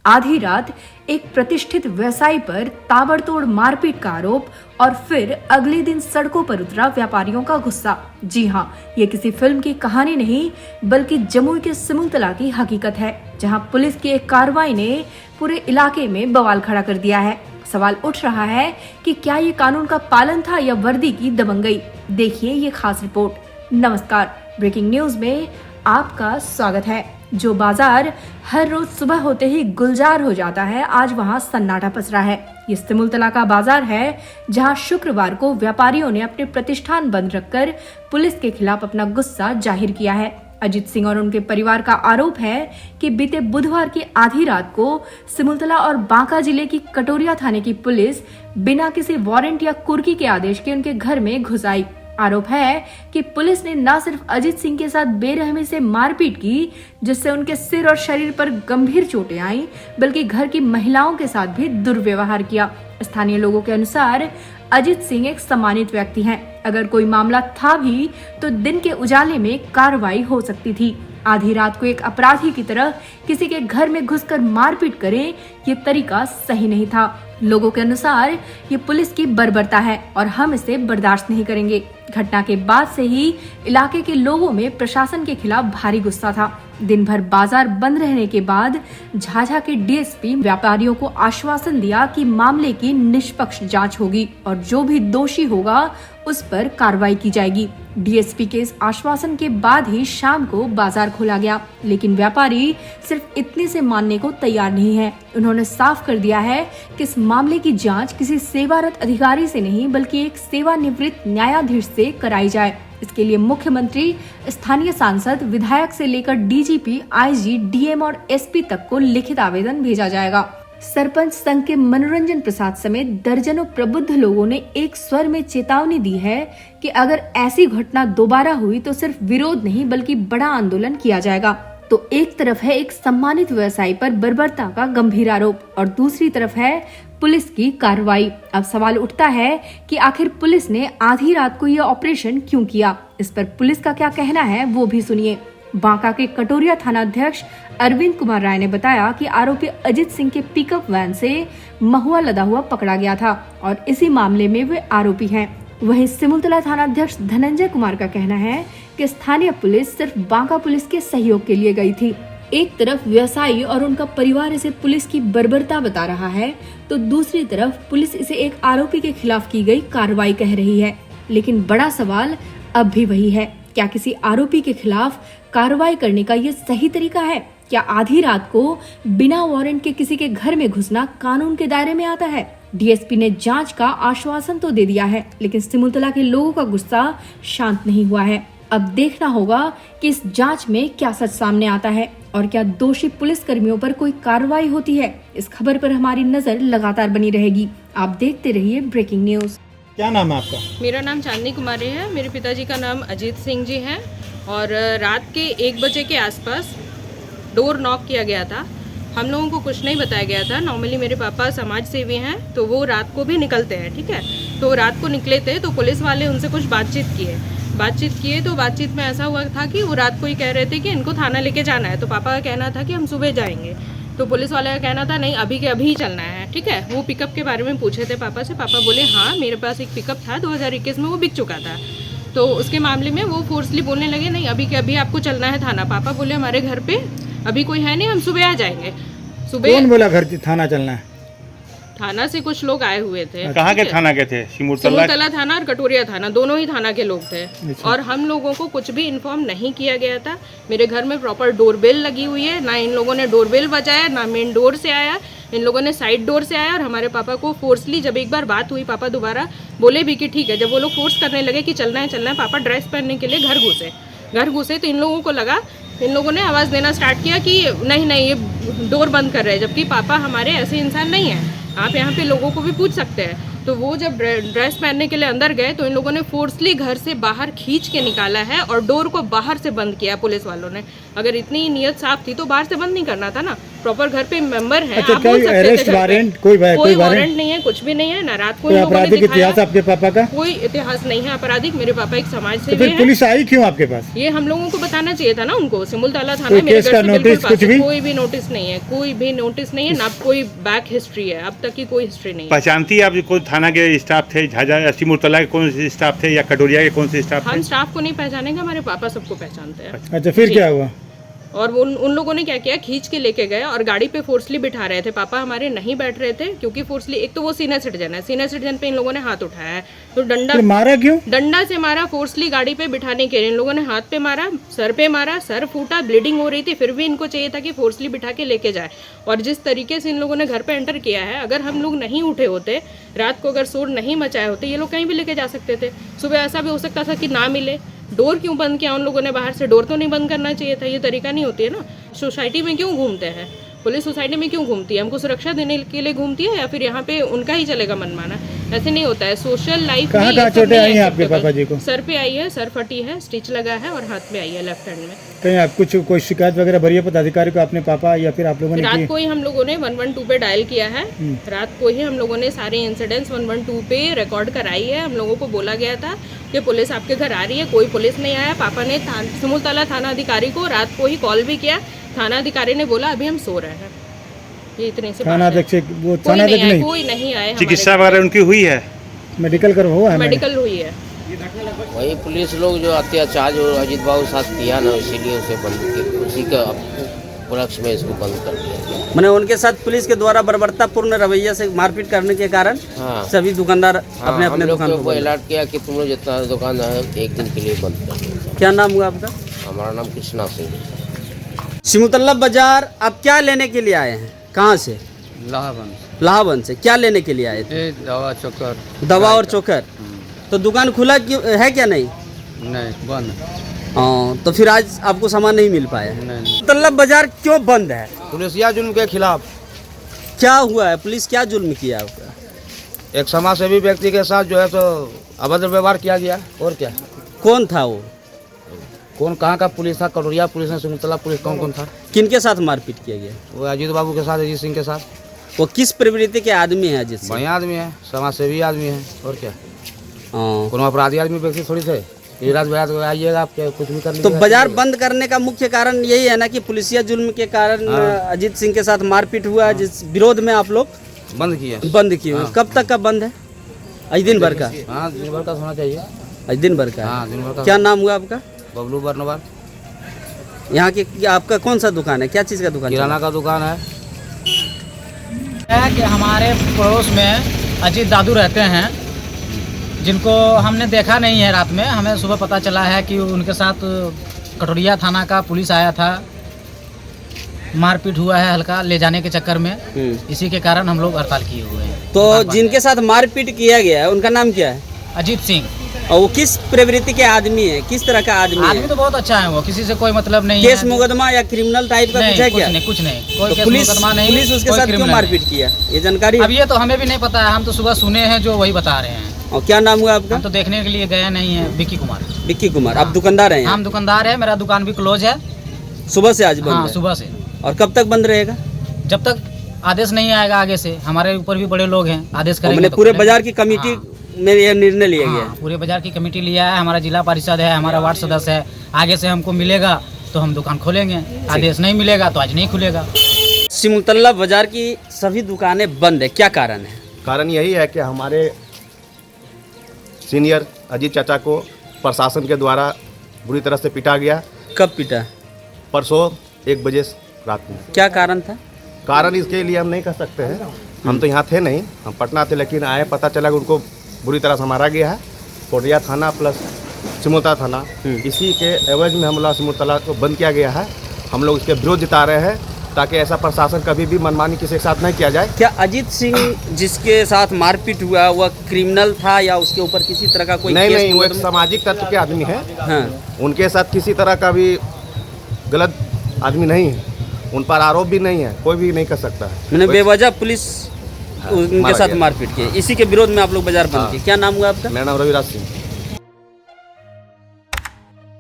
आधी रात एक प्रतिष्ठित व्यवसायी पर ताबड़तोड़ मारपीट का आरोप और फिर अगले दिन सड़कों पर उतरा व्यापारियों का गुस्सा। जी हाँ, ये किसी फिल्म की कहानी नहीं बल्कि जमुई के सिमुलतला की हकीकत है, जहां पुलिस की एक कार्रवाई ने पूरे इलाके में बवाल खड़ा कर दिया है। सवाल उठ रहा है कि क्या ये कानून का पालन था या वर्दी की दबंगई। देखिए ये खास रिपोर्ट। नमस्कार, ब्रेकिंग न्यूज में आपका स्वागत है। जो बाजार हर रोज सुबह होते ही गुलजार हो जाता है, आज वहां सन्नाटा पसरा है। ये सिमुलतला का बाजार है, जहां शुक्रवार को व्यापारियों ने अपने प्रतिष्ठान बंद रखकर पुलिस के खिलाफ अपना गुस्सा जाहिर किया है। अजीत सिंह और उनके परिवार का आरोप है कि बीते बुधवार की आधी रात को सिमुलतला और बांका जिले की कटोरिया थाने की पुलिस बिना किसी वारंट या कुर्की के आदेश के उनके घर में घुस आई। आरोप है कि पुलिस ने न सिर्फ अजीत सिंह के साथ बेरहमी से मारपीट की, जिससे उनके सिर और शरीर पर गंभीर चोटें आईं, बल्कि घर की महिलाओं के साथ भी दुर्व्यवहार किया। स्थानीय लोगों के अनुसार अजीत सिंह एक सम्मानित व्यक्ति हैं। अगर कोई मामला था भी तो दिन के उजाले में कार्रवाई हो सकती थी। आधी रात को एक अपराधी की तरह किसी के घर में घुसकर मारपीट करें, ये तरीका सही नहीं था। लोगों के अनुसार ये पुलिस की बर्बरता है और हम इसे बर्दाश्त नहीं करेंगे। घटना के बाद से ही इलाके के लोगों में प्रशासन के खिलाफ भारी गुस्सा था। दिन भर बाजार बंद रहने के बाद झाझा के डीएसपी व्यापारियों को आश्वासन दिया कि मामले की निष्पक्ष जांच होगी और जो भी दोषी होगा उस पर कार्रवाई की जाएगी। डीएसपी के इस आश्वासन के बाद ही शाम को बाजार खोला गया, लेकिन व्यापारी सिर्फ इतने से मानने को तैयार नहीं है। उन्होंने साफ कर दिया है कि इस मामले की जांच किसी सेवारत अधिकारी से नहीं बल्कि एक सेवानिवृत्त न्यायाधीश से कराई जाए। इसके लिए मुख्यमंत्री, स्थानीय सांसद, विधायक से लेकर डीजीपी, आईजी, डीएम और एसपी तक को लिखित आवेदन भेजा जाएगा। सरपंच संघ के मनोरंजन प्रसाद समेत दर्जनों प्रबुद्ध लोगों ने एक स्वर में चेतावनी दी है कि अगर ऐसी घटना दोबारा हुई तो सिर्फ विरोध नहीं बल्कि बड़ा आंदोलन किया जाएगा। तो एक तरफ है एक सम्मानित व्यवसायी पर बर्बरता का गंभीर आरोप और दूसरी तरफ है पुलिस की कार्रवाई। अब सवाल उठता है कि आखिर पुलिस ने आधी रात को यह ऑपरेशन क्यों किया। इस पर पुलिस का क्या कहना है वो भी सुनिए। बांका के कटोरिया थानाध्यक्ष अरविंद कुमार राय ने बताया कि आरोपी अजीत सिंह के पिकअप वैन से महुआ लदा हुआ पकड़ा गया था और इसी मामले में वे आरोपी हैं। वहीं सिमुलतला थानाध्यक्ष धनंजय कुमार का कहना है कि स्थानीय पुलिस सिर्फ बांका पुलिस के सहयोग के लिए गई थी। एक तरफ व्यवसायी और उनका परिवार इसे पुलिस की बर्बरता बता रहा है, तो दूसरी तरफ पुलिस इसे एक आरोपी के खिलाफ की गई कार्रवाई कह रही है। लेकिन बड़ा सवाल अब भी वही है, क्या किसी आरोपी के खिलाफ कार्रवाई करने का ये सही तरीका है? क्या आधी रात को बिना वारंट के किसी के घर में घुसना कानून के दायरे में आता है? डीएसपी ने जांच का आश्वासन तो दे दिया है, लेकिन सिमुलतला के लोगों का गुस्सा शांत नहीं हुआ है। अब देखना होगा कि इस जांच में क्या सच सामने आता है और क्या दोषी पुलिस कर्मियों पर कोई कार्रवाई होती है। इस खबर पर हमारी नजर लगातार बनी रहेगी। आप देखते रहिए ब्रेकिंग न्यूज। क्या नाम है आपका? मेरा नाम चांदनी कुमारी है। मेरे पिताजी का नाम अजीत सिंह जी है और रात के 1 बजे के आसपास डोर नॉक किया गया था। हम लोगों को कुछ नहीं बताया गया था। नॉर्मली मेरे पापा समाज सेवी हैं तो वो रात को भी निकलते हैं, ठीक है। तो रात को निकले थे तो पुलिस वाले उनसे कुछ बातचीत किए तो बातचीत में ऐसा हुआ था कि वो रात को ही कह रहे थे कि इनको थाना लेके जाना है। तो पापा का कहना था कि हम सुबह जाएंगे, तो पुलिस वाले का कहना था नहीं अभी के अभी ही चलना है, ठीक है। वो पिकअप के बारे में पूछे थे पापा से। पापा बोले हाँ मेरे पास एक पिकअप था 2021 में, वो बिक चुका था। तो उसके मामले में वो फोर्सली बोलने लगे नहीं अभी के अभी आपको चलना है थाना। पापा बोले हमारे घर पे अभी कोई है नहीं, हम सुबह आ जाएंगे। सुबह कौन बोला घर थाना चलना है? थाना से कुछ लोग आए हुए थे। कहाँ के थाना के थे? सिमुलतला थाना और कटोरिया थाना, दोनों ही थाना के लोग थे। और हम लोगों को कुछ भी इन्फॉर्म नहीं किया गया था। मेरे घर में प्रॉपर डोरबेल लगी हुई है, ना इन लोगों ने डोरबेल बजाया, ना मेन डोर से आया, इन लोगों ने साइड डोर से आया। और हमारे पापा को फोर्सली जब एक बार बात हुई, पापा दोबारा बोले भी कि ठीक है, जब वो लोग फोर्स करने लगे कि चलना है, पापा ड्रेस पहनने के लिए घर घुसे तो इन लोगों को लगा, इन लोगों ने आवाज़ देना स्टार्ट किया कि नहीं ये डोर बंद कर रहे हैं, जबकि पापा हमारे ऐसे इंसान नहीं हैं, आप यहाँ पे लोगों को भी पूछ सकते हैं। तो वो जब ड्रेस पहनने के लिए अंदर गए तो इन लोगों ने फोर्सली घर से बाहर खींच के निकाला है और डोर को बाहर से बंद किया पुलिस वालों ने। अगर इतनी नीयत साफ थी तो बाहर से बंद नहीं करना था ना। प्रॉपर घर पे मेंबर है, अच्छा, आप बोल कोई सकते थे अरेस्ट घर पे। वारंट कोई कोई वारंट वारंट नहीं है, कुछ भी नहीं है ना। रात को कोई इन लोगों ने आपराधिक दिखाया, इतिहास आपके पापा का? कोई इतिहास नहीं है आपराधिक। मेरे पापा एक समाज तो सेवी फिर है। पुलिस आई क्यों आपके पास? ये हम लोगों को बताना चाहिए था ना उनको। सिमुलतला थाना कोई मेरे केस घर का से बिल्कुल नोटिस पास कुछ है। भी? कोई भी नोटिस नहीं है, कोई भी नोटिस नहीं है ना, कोई बैक हिस्ट्री है, अब तक की कोई हिस्ट्री नहीं है। पहचानती है आप कौन थाना के स्टाफ थे? झाझा सिमुलतला के कौन से स्टाफ थे या कटोरिया के कौन से स्टाफ थे? हम स्टाफ को नहीं पहचानेंगे, हमारे पापा सबको पहचानते हैं। अच्छा, फिर जी। क्या हुआ? और उन लोगों ने क्या किया, खींच के लेके गए और गाड़ी पे फोर्सली बिठा रहे थे। पापा हमारे नहीं बैठ रहे थे क्योंकि फोर्सली, एक तो वो सीनियर सिटीजन है, सीनियर सिटीजन पे इन लोगों ने हाथ उठाया है, तो डंडा फिर मारा क्यों? डंडा से मारा। फोर्सली गाड़ी पे बिठाने के लिए इन लोगों ने हाथ पे मारा, सर पे मारा, सर फूटा, ब्लीडिंग हो रही थी, फिर भी इनको चाहिए था कि फोर्सली बिठा के लेके जाए। और जिस तरीके से इन लोगों ने घर पे एंटर किया है, अगर हम लोग नहीं उठे होते, रात को अगर शोर नहीं मचाए होते, ये लोग कहीं भी लेके जा सकते थे। सुबह ऐसा भी हो सकता था कि ना मिले। डोर क्यों बंद किया उन लोगों ने? बाहर से डोर तो नहीं बंद करना चाहिए था, ये तरीका नहीं होती है ना। सोसाइटी में क्यों घूमते हैं पुलिस? सोसाइटी में क्यों घूमती है? हमको सुरक्षा देने के लिए घूमती है या फिर यहाँ पे उनका ही चलेगा मनमाना? ऐसे नहीं होता है सोशल लाइफ में। कहाँ ये कहाँ सब चोटें नहीं आई हैं आपके acceptable। पापा जी को? सर पे आई है, सर फटी है, स्टिच लगा है और हाथ में आई है लेफ्ट हैंड में। कहीं आप कुछ कोई शिकायत वगैरह भरी है पदाधिकारी को अपने पापा या फिर आप लोगों ने रात की? को ही हम लोगों ने 112 पे डायल किया है। रात को ही हम लोगों ने सारे इंसिडेंट्स 112 पे रिकॉर्ड कराई है। हम लोगों को बोला गया था कि पुलिस आपके घर आ रही है, कोई पुलिस नहीं आया। पापा ने सिमुलतला थाना अधिकारी को रात को ही कॉल भी किया। थाना अधिकारी ने बोला अभी हम सो रहे हैं। ये इतने से थाना बात है। अध्यक्ष वो कोई थाना नहीं अध्यक्ष आया, नहीं, कोई नहीं आया। चिकित्सा वगैरह उनकी हुई है? मेडिकल कर हुआ है? मेडिकल हुई है। वही पुलिस लोग जो अत्याचार जो अजीत बाबू साथ किया ना, इसीलिए उसे बंद किया, उसी का उपलक्ष्य में इसको बंद कर दिया गया। मैंने उनके साथ पुलिस के द्वारा बर्बरतापूर्ण रवैया से मारपीट करने के कारण हाँ सभी दुकानदार हाँ, अपने हम अपने लोग दुकान को को अलर्ट किया कि तुम लोग जितना दुकान है एक दिन के लिए बंद कर दो। क्या नाम हुआ आपका? हमारा नाम कृष्णा सिंह है। सिमुलतला बाजार आप क्या लेने के लिए आए हैं? कहाँ से? लाहौबंद से। क्या लेने के लिए आए थे? दवा चोकर दवा और चोकर। तो दुकान खुला क्यों है क्या? नहीं नहीं बंद। हाँ, तो फिर आज आपको सामान नहीं मिल पाया है। नहीं सिमुलतला बाजार क्यों बंद है? पुलिसिया जुल्म के खिलाफ क्या हुआ है? पुलिस क्या जुल्म किया आपका? एक समाज सेवी व्यक्ति के साथ जो है तो अभद्र व्यवहार किया गया। और क्या? कौन था वो? कौन कहाँ का पुलिस था? कटोरिया पुलिस है, सिमुलतला पुलिस, कौन कौन था? किनके साथ मारपीट किया गया? वो अजीत बाबू के साथ, अजीत सिंह के साथ। वो किस प्रवृत्ति के आदमी है? अजीत सिंह? बढ़िया आदमी है, समाज सेवी आदमी है। और क्या? हाँ। कोनो अपराधी आदमी व्यक्ति थोड़ी थे। ये रात बरात आइएगा आप कुछ भी कर तो लीजिएगा। बाजार बंद करने का मुख्य कारण यही है ना कि पुलिसिया जुल्म के कारण अजीत सिंह के साथ मारपीट हुआ, जिस विरोध में आप लोग बंद किया। बंद किए हुए। कब तक का बंद है? आज दिन भर का? हाँ, दिन भर का होना चाहिए। आज दिन भर का? हाँ, दिन भर का। क्या नाम हुआ आपका? बबलू बर्नवाल। यहाँ के आपका कौन सा दुकान है? क्या चीज़ का दुकान? किराना का दुकान है। कि हमारे पड़ोस में अजीत दादू रहते हैं, जिनको हमने देखा नहीं है। रात में हमें सुबह पता चला है कि उनके साथ कटोरिया थाना का पुलिस आया था, मारपीट हुआ है हल्का ले जाने के चक्कर में। इसी के कारण हम लोग हड़ताल किए हुए हैं। तो जिनके साथ मारपीट किया गया है उनका नाम क्या है? अजीत सिंह। और वो किस प्रवृत्ति के आदमी है? किस तरह का आदमी आदमी है? तो बहुत अच्छा है, वो किसी से कोई मतलब नहीं केस है। मुकदमा या क्रिमिनल टाइप का नहीं, कुछ है कुछ क्या? नहीं, कुछ नहीं, कोई तो केस पुलिस मुकदमा नहीं, पुलिस उसके कोई साथ क्यों क्रिमिनल मारपीट किया, ये जानकारी नहीं। अब है? ये तो हमें भी नहीं पता है, हम तो सुबह सुने हैं जो वही बता रहे हैं। और क्या नाम हुआ आपका? हम तो देखने के लिए गए नहीं है। विक्की कुमार। विक्की कुमार। आप दुकानदार हैं? हम दुकानदार है, मेरा दुकान भी क्लोज है। सुबह से आज बंद हाँ, है? सुबह से। और कब तक बंद रहेगा? जब तक आदेश नहीं आएगा आगे से। हमारे ऊपर भी बड़े लोग हैं, आदेश मैंने करेंगे तो पूरे खोलेंगे। बाजार की कमेटी हाँ। में यह निर्णय लिया गया हाँ, है। पूरे बाजार की कमेटी लिया है, हमारा जिला परिषद है, हमारा वार्ड सदस्य है। आगे से हमको मिलेगा तो हम दुकान खोलेंगे, आदेश नहीं मिलेगा तो आज नहीं खुलेगा। सिमुलतला बाजार की सभी दुकानें बंद है, क्या कारण है? कारण यही है कि हमारे सीनियर अजीत चाचा को प्रशासन के द्वारा बुरी तरह से पीटा गया। कब पीटा? परसों 1 बजे रात में। क्या कारण था? कारण इसके लिए हम नहीं कह सकते हैं, हम तो यहाँ थे नहीं, हम पटना थे, लेकिन आए पता चला कि उनको बुरी तरह से मारा गया है। कोटिया थाना प्लस सिमुलतला थाना, इसी के एवज में हम लोग सिमुलतला को बंद किया गया है। हम लोग इसके विरोध जता रहे हैं ताकि ऐसा प्रशासन कभी भी मनमानी किसी के साथ नहीं किया जाए। क्या अजीत सिंह जिसके साथ मारपीट हुआ वह क्रिमिनल था या उसके ऊपर किसी तरह का कोई नहीं केस नहीं, वो एक मुकदमा? सामाजिक तत्व के आदमी है। हाँ। उनके साथ किसी तरह का भी गलत आदमी नहीं है, उन पर आरोप भी नहीं है, कोई भी नहीं कर सकता है। मैंने बेवजह पुलिस उनके मारा साथ गया। मारपीट की, इसी के विरोध में आप लोग बाजार बंद किए। क्या नाम हुआ आपका? मेरा नाम रविराज सिंह।